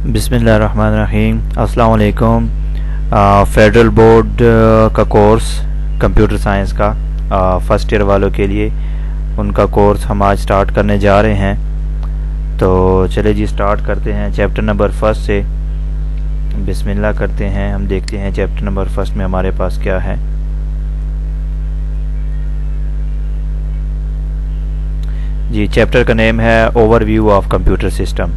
बिस्मिल्लाहिर्रहमानिर्रहीम। अस्सलाम वालेकुम। फेडरल बोर्ड का कोर्स कंप्यूटर साइंस का फर्स्ट ईयर वालों के लिए उनका कोर्स हम आज स्टार्ट करने जा रहे हैं। तो चले जी स्टार्ट करते हैं चैप्टर नंबर फर्स्ट से। बिस्मिल्लाह करते हैं, हम देखते हैं चैप्टर नंबर फर्स्ट में हमारे पास क्या है। जी चैप्टर का नेम है overview of computer system.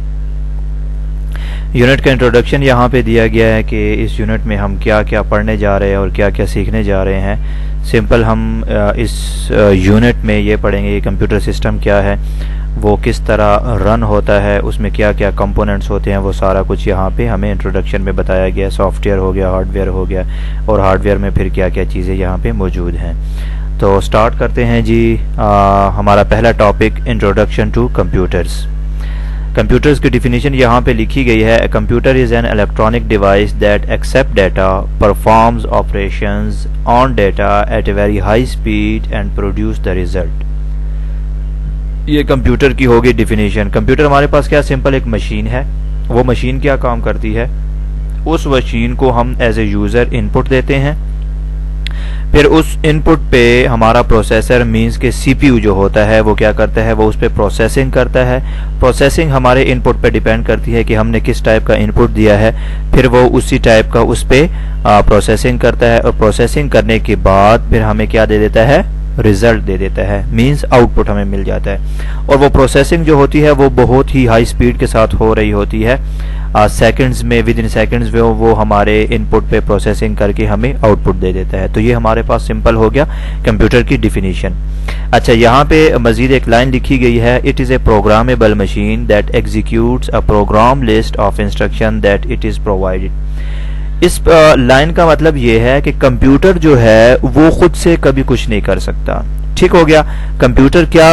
Unit का इंट्रोडक्शन यहाँ पे दिया गया है कि इस यूनिट में हम क्या क्या पढ़ने जा रहे हैं और क्या क्या सीखने जा रहे हैं। सिंपल हम इस यूनिट में ये पढ़ेंगे कि कंप्यूटर सिस्टम क्या है, वो किस तरह रन होता है, उसमें क्या क्या कंपोनेंट्स होते हैं, वो सारा कुछ यहाँ पे हमें इंट्रोडक्शन में बताया गया है। सॉफ्टवेयर हो गया, हार्डवेयर हो गया, और हार्डवेयर में फिर क्या क्या चीज़ें यहाँ पे मौजूद हैं। तो स्टार्ट करते हैं जी। हमारा पहला topic introduction to computers. Computers की डिफिनीशन यहाँ पे लिखी गई है। Computer is an electronic device that accept data, performs operations on data at a very high speed and produce the result. ये कंप्यूटर की होगी डिफिनीशन। कंप्यूटर हमारे पास क्या सिंपल एक मशीन है। वो मशीन क्या काम करती है, उस मशीन को हम एज ए यूज़र इनपुट देते हैं, फिर उस इनपुट पे हमारा प्रोसेसर मींस के सीपीयू जो होता है वो क्या करता है, वो उस पर प्रोसेसिंग करता है। प्रोसेसिंग हमारे इनपुट पे डिपेंड करती है कि हमने किस टाइप का इनपुट दिया है, फिर वो उसी टाइप का उस पर प्रोसेसिंग करता है, और प्रोसेसिंग करने के बाद फिर हमें क्या दे देता है, रिजल्ट दे देता है, मींस आउटपुट हमें मिल जाता है। और वो प्रोसेसिंग जो होती है वो बहुत ही हाई स्पीड के साथ हो रही होती है। सेकंड्स में, विद इन सेकंड्स में वो हमारे इनपुट पे प्रोसेसिंग करके हमें आउटपुट दे देता है। तो ये हमारे पास सिंपल हो गया कंप्यूटर की डिफिनीशन। अच्छा, यहाँ पे मजीद एक लाइन लिखी गई है, it is a programmable machine that executes a program list of instruction that it is provided. इस लाइन का मतलब ये है कि कंप्यूटर जो है वो खुद से कभी कुछ नहीं कर सकता। ठीक हो गया। कंप्यूटर क्या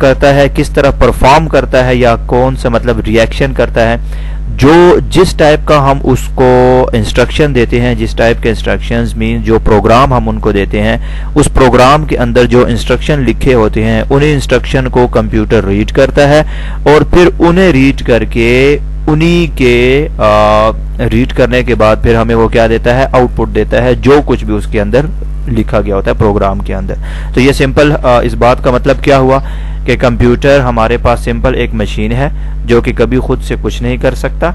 करता है, किस तरह परफॉर्म करता है, या कौन सा मतलब रिएक्शन करता है, जो जिस टाइप का हम उसको इंस्ट्रक्शन देते हैं, जिस टाइप के इंस्ट्रक्शंस मीन जो प्रोग्राम हम उनको देते हैं, उस प्रोग्राम के अंदर जो इंस्ट्रक्शन लिखे होते हैं उन्हीं इंस्ट्रक्शन को कंप्यूटर रीड करता है, और फिर उन्हें रीड करके उन्हीं के रीड करने के बाद फिर हमें वो क्या देता है, आउटपुट देता है, जो कुछ भी उसके अंदर लिखा गया होता है प्रोग्राम के अंदर। तो ये सिंपल इस बात का मतलब क्या हुआ कि कंप्यूटर हमारे पास सिंपल एक मशीन है जो कि कभी खुद से कुछ नहीं कर सकता।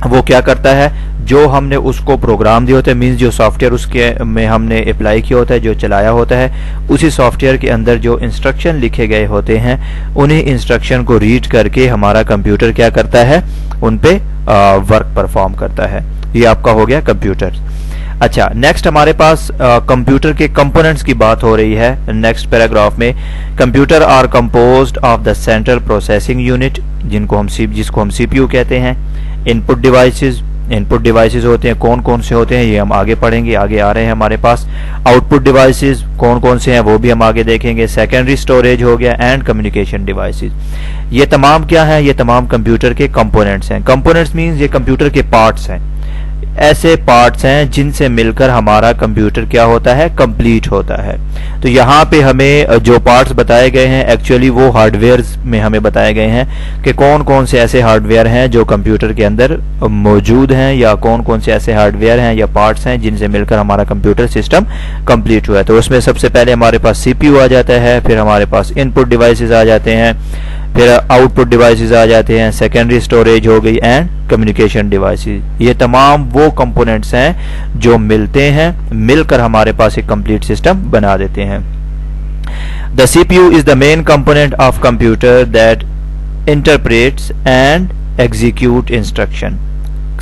वो क्या करता है, जो हमने उसको प्रोग्राम दिए होते हैं, मीन्स जो सॉफ्टवेयर उसके में हमने अप्लाई किया होता है, जो चलाया होता है, उसी सॉफ्टवेयर के अंदर जो इंस्ट्रक्शन लिखे गए होते हैं उन्हीं इंस्ट्रक्शन को रीड करके हमारा कंप्यूटर क्या करता है, उन पे वर्क परफॉर्म करता है। ये आपका हो गया कंप्यूटर। अच्छा, नेक्स्ट हमारे पास कंप्यूटर के कंपोनेंट्स की बात हो रही है। नेक्स्ट पैराग्राफ में computer are composed of the central processing unit, जिसको हम सीपीयू कहते हैं। इनपुट डिवाइसेस होते हैं, कौन कौन से होते हैं ये हम आगे पढ़ेंगे, आगे आ रहे हैं हमारे पास। आउटपुट डिवाइसेस कौन कौन से हैं वो भी हम आगे देखेंगे। सेकेंडरी स्टोरेज हो गया, एंड कम्युनिकेशन डिवाइसेस। ये तमाम क्या है, ये तमाम कंप्यूटर के कंपोनेंट्स हैं। कंपोनेंट्स मीन्स ये कंप्यूटर के पार्ट्स हैं, ऐसे पार्ट्स हैं जिनसे मिलकर हमारा कंप्यूटर क्या होता है, कंप्लीट होता है। तो यहाँ पे हमें जो पार्ट्स बताए गए हैं एक्चुअली वो हार्डवेयर में हमें बताए गए हैं कि कौन कौन से ऐसे हार्डवेयर हैं जो कंप्यूटर के अंदर मौजूद हैं, या कौन कौन से ऐसे हार्डवेयर हैं या पार्ट्स हैं जिनसे मिलकर हमारा कंप्यूटर सिस्टम कंप्लीट हुआ है। तो उसमें सबसे पहले हमारे पास सीपीयू आ जाता है, फिर हमारे पास इनपुट डिवाइसेस आ जाते हैं, फिर आउटपुट डिवाइसेस आ जाते हैं, सेकेंडरी स्टोरेज हो गई, एंड कम्युनिकेशन डिवाइसेस। ये तमाम वो कंपोनेंट्स हैं जो मिलते हैं, मिलकर हमारे पास एक कंप्लीट सिस्टम बना देते हैं। The CPU is the main component of computer that interprets and execute instruction.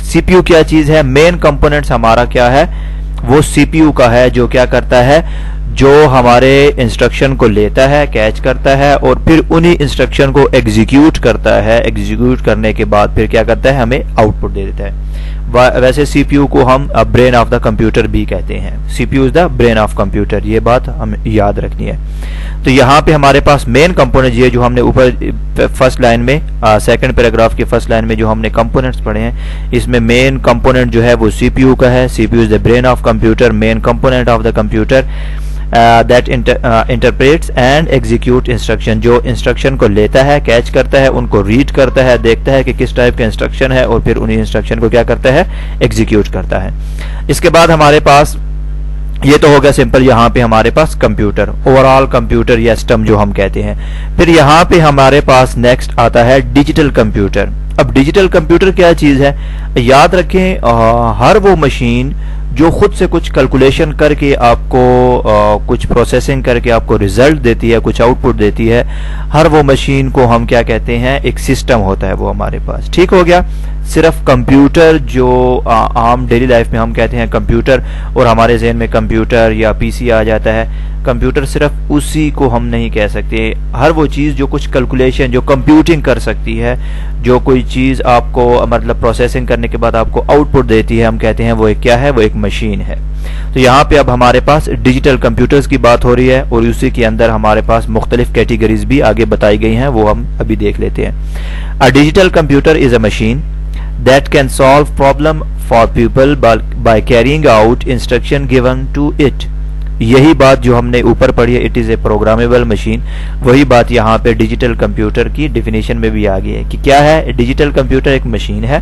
CPU क्या चीज है, मेन कंपोनेंट्स हमारा क्या है, वो सीपीयू का है, जो क्या करता है, जो हमारे इंस्ट्रक्शन को लेता है, कैच करता है, और फिर उन्हीं इंस्ट्रक्शन को एग्जीक्यूट करता है। एग्जीक्यूट करने के बाद फिर क्या करता है, हमें आउटपुट दे देता है। वैसे सीपीयू को हम ब्रेन ऑफ द कंप्यूटर भी कहते हैं। CPU is the brain of computer, ये बात हमें याद रखनी है। तो यहाँ पे हमारे पास मेन कंपोनेंट ये जो हमने ऊपर फर्स्ट लाइन में, सेकंड पैराग्राफ की फर्स्ट लाइन में जो हमने कंपोनेंट्स पढ़े हैं, इसमें मेन कंपोनेंट जो है वो सीपीयू का है। CPU is the brain of computer, main component of the computer. That interprets and execute instruction, जो इंस्ट्रक्शन को लेता है, कैच करता है, उनको रीड करता है, देखता है कि किस टाइप का इंस्ट्रक्शन है और फिर उन्हीं इंस्ट्रक्शन को क्या करता है, एग्जीक्यूट करता है। इसके बाद हमारे पास ये तो हो गया सिंपल, यहाँ पे हमारे पास कंप्यूटर, ओवरऑल कंप्यूटर या सिस्टम जो हम कहते हैं। फिर यहाँ पे हमारे पास नेक्स्ट आता है डिजिटल कंप्यूटर। अब डिजिटल कंप्यूटर क्या चीज है, याद रखें हर वो मशीन जो खुद से कुछ कैलकुलेशन करके आपको कुछ प्रोसेसिंग करके आपको रिजल्ट देती है, कुछ आउटपुट देती है, हर वो मशीन को हम क्या कहते हैं, एक सिस्टम होता है वो हमारे पास। ठीक हो गया। सिर्फ कंप्यूटर जो आम डेली लाइफ में हम कहते हैं कंप्यूटर और हमारे जहन में कंप्यूटर या पीसी आ जाता है, कंप्यूटर सिर्फ उसी को हम नहीं कह सकते। हर वो चीज़ जो कुछ कैलकुलेशन, जो कंप्यूटिंग कर सकती है, जो कोई चीज़ आपको मतलब प्रोसेसिंग करने के बाद आपको आउटपुट देती है, हम कहते हैं वो एक क्या है, वो एक मशीन है। तो यहाँ पे अब हमारे पास डिजिटल कंप्यूटर्स की बात हो रही है और उसी के अंदर हमारे पास मुख्तलिफ कैटेगरीज भी आगे बताई गई हैं, वो हम अभी देख लेते हैं। A digital computer is a machine that can solve problem for people by carrying out instruction given to it। यही बात जो हमने ऊपर पढ़ी है, it is a programmable machine, वही बात यहाँ पे डिजिटल कंप्यूटर की डिफिनेशन में भी आ गई है कि क्या है, डिजिटल कंप्यूटर एक मशीन है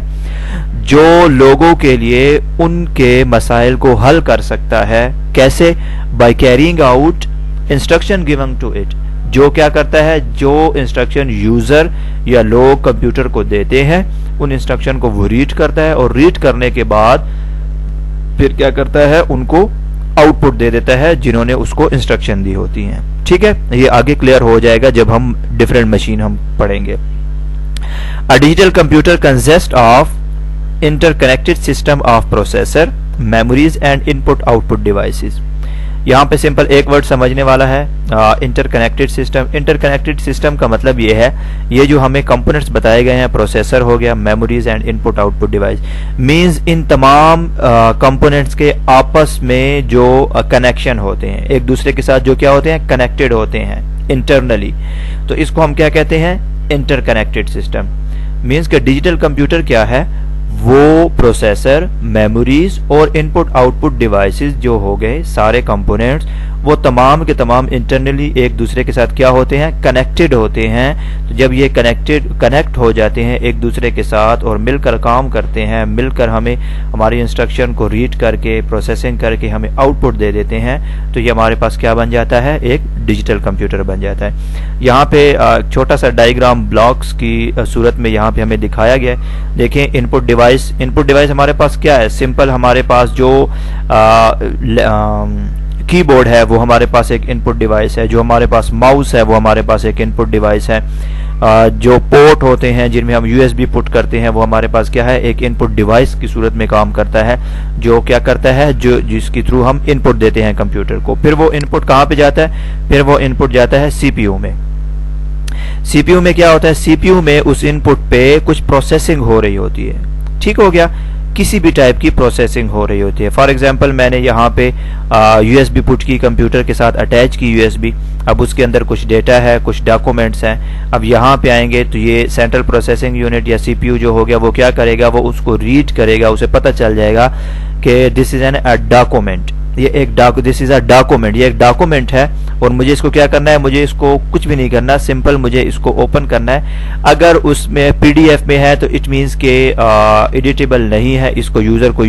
जो लोगों के लिए उनके मसाइल को हल कर सकता है। कैसे? By carrying out instruction given to it. जो क्या करता है, जो इंस्ट्रक्शन यूजर या लोग कंप्यूटर को देते हैं, उन इंस्ट्रक्शन को वो रीड करता है और रीड करने के बाद फिर क्या करता है, उनको आउटपुट दे देता है जिन्होंने उसको इंस्ट्रक्शन दी होती हैं। ठीक है, ये आगे क्लियर हो जाएगा जब हम डिफरेंट मशीन हम पढ़ेंगे। A digital computer consist of interconnected system of processor, memories and input output devices. यहाँ पे सिंपल एक वर्ड समझने वाला है, इंटरकनेक्टेड सिस्टम। इंटरकनेक्टेड सिस्टम का मतलब ये है, ये जो हमें कंपोनेंट्स बताए गए हैं, प्रोसेसर हो गया, memories and input output device, means इन तमाम कंपोनेंट्स के आपस में जो कनेक्शन होते हैं, एक दूसरे के साथ जो क्या होते हैं, कनेक्टेड होते हैं इंटरनली, तो इसको हम क्या कहते हैं, इंटरकनेक्टेड सिस्टम। मींस के डिजिटल कंप्यूटर क्या है, वो प्रोसेसर, मेमोरीज और इनपुट आउटपुट डिवाइसेस जो हो गए सारे कंपोनेंट्स, वो तमाम के तमाम इंटरनली एक दूसरे के साथ क्या होते हैं, कनेक्टेड होते हैं। तो जब ये कनेक्ट हो जाते हैं एक दूसरे के साथ और मिलकर काम करते हैं, मिलकर हमें हमारी इंस्ट्रक्शन को रीड करके प्रोसेसिंग करके हमें आउटपुट दे देते हैं, तो ये हमारे पास क्या बन जाता है, एक डिजिटल कंप्यूटर बन जाता है। यहाँ पे छोटा सा डायग्राम ब्लॉक्स की सूरत में यहाँ पे हमें दिखाया गया है। देखें, इनपुट डिवाइस हमारे पास क्या है, सिंपल हमारे पास जो कीबोर्ड है वो हमारे पास एक इनपुट डिवाइस है, जो हमारे पास माउस है वो हमारे पास एक इनपुट डिवाइस है, जो पोर्ट होते हैं जिनमें हम यूएसबी पुट करते हैं वो हमारे पास क्या है, एक इनपुट डिवाइस की सूरत में काम करता है, जो क्या करता है, जो जिसके थ्रू हम इनपुट देते हैं कंप्यूटर को। फिर वो इनपुट कहाँ पे जाता है, फिर वो इनपुट जाता है सीपीयू में। सीपीयू में क्या होता है, सीपीयू में उस इनपुट पे कुछ प्रोसेसिंग हो रही होती है। ठीक हो गया, किसी भी टाइप की प्रोसेसिंग हो रही होती है। फॉर एग्जांपल मैंने यहाँ पे यूएसबी पुट की कंप्यूटर के साथ अटैच की यूएसबी, अब उसके अंदर कुछ डेटा है, कुछ डॉक्यूमेंट्स हैं। अब यहाँ पे आएंगे तो ये सेंट्रल प्रोसेसिंग यूनिट या सीपीयू जो हो गया वो क्या करेगा, वो उसको रीड करेगा, उसे पता चल जाएगा कि this is an document, this is a document, ये एक डॉक्यूमेंट है और मुझे इसको क्या करना है, मुझे इसको कुछ भी नहीं करना, सिंपल मुझे इसको ओपन करना है। अगर उसमें पीडीएफ में है तो इट मीन्स के एडिटेबल नहीं है, इसको यूजर को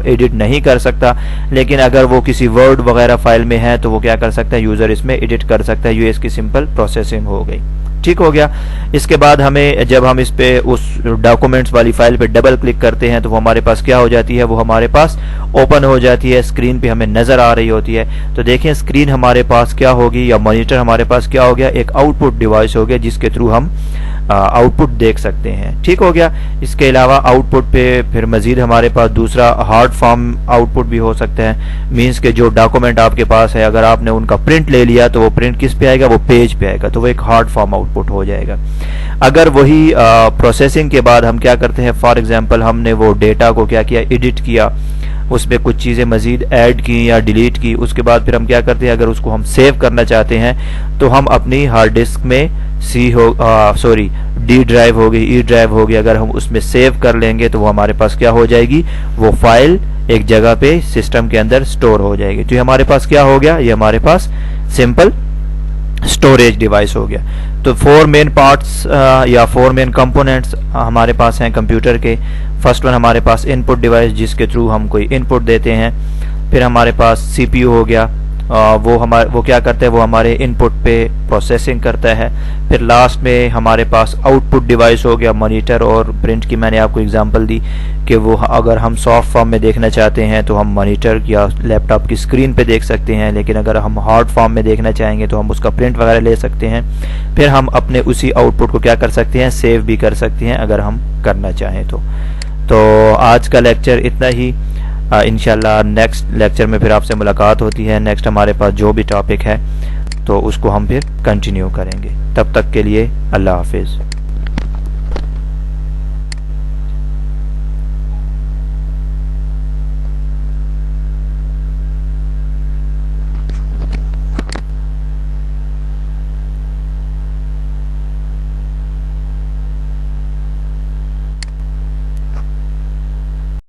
एडिट नहीं कर सकता, लेकिन अगर वो किसी वर्ड वगैरह फाइल में है तो वो क्या कर सकता है, यूजर इसमें एडिट कर सकता है। ये इसकी सिंपल प्रोसेसिंग हो गई। ठीक हो गया। इसके बाद हमें जब हम इस पे उस डॉक्यूमेंट्स वाली फाइल पे डबल क्लिक करते हैं तो वो हमारे पास क्या हो जाती है, वो हमारे पास ओपन हो जाती है, स्क्रीन पे हमें नजर आ रही होती है। तो देखें स्क्रीन हमारे पास क्या होगी, या मॉनिटर हमारे पास क्या हो गया, एक आउटपुट डिवाइस हो गया जिसके थ्रू हम आउटपुट देख सकते हैं। ठीक हो गया। इसके अलावा आउटपुट पे फिर मजीद हमारे पास दूसरा हार्ड फॉर्म आउटपुट भी हो सकता है। मीन्स के जो डॉक्यूमेंट आपके पास है, अगर आपने उनका प्रिंट ले लिया तो वो प्रिंट किस पे आएगा, वो पेज पे आएगा, तो वो एक हार्ड फॉर्म आउटपुट हो जाएगा। अगर वही प्रोसेसिंग के बाद हम क्या करते हैं, फॉर एग्जांपल हमने वो डेटा को क्या किया, एडिट किया, उसमें कुछ चीज़ें मज़ीद ऐड की या डिलीट की, उसके बाद फिर हम क्या करते हैं, अगर उसको हम सेव करना चाहते हैं तो हम अपनी हार्ड डिस्क में डी ड्राइव होगी, ई ड्राइव होगी, अगर हम उसमें सेव कर लेंगे तो वो हमारे पास क्या हो जाएगी, वो फाइल एक जगह पे सिस्टम के अंदर स्टोर हो जाएगी। तो ये हमारे पास क्या हो गया, ये हमारे पास सिंपल स्टोरेज डिवाइस हो गया। तो 4 मेन पार्ट्स या 4 मेन कंपोनेंट्स हमारे पास हैं कंप्यूटर के। फर्स्ट वन हमारे पास इनपुट डिवाइस, जिसके थ्रू हम कोई इनपुट देते हैं। फिर हमारे पास सीपीयू हो गया, वो क्या करता है, वो हमारे इनपुट पे प्रोसेसिंग करता है। फिर लास्ट में हमारे पास आउटपुट डिवाइस हो गया, मॉनिटर और प्रिंट की मैंने आपको एग्जांपल दी कि वो अगर हम सॉफ्ट फॉर्म में देखना चाहते हैं तो हम मॉनिटर या लैपटॉप की स्क्रीन पे देख सकते हैं, लेकिन अगर हम हार्ड फॉर्म में देखना चाहेंगे तो हम उसका प्रिंट वगैरह ले सकते हैं। फिर हम अपने उसी आउटपुट को क्या कर सकते हैं, सेव भी कर सकते हैं अगर हम करना चाहें तो आज का लेक्चर इतना ही। इंशाल्लाह नेक्स्ट लेक्चर में फिर आपसे मुलाकात होती है। नेक्स्ट हमारे पास जो भी टॉपिक है तो उसको हम फिर कंटिन्यू करेंगे। तब तक के लिए अल्लाह हाफिज़।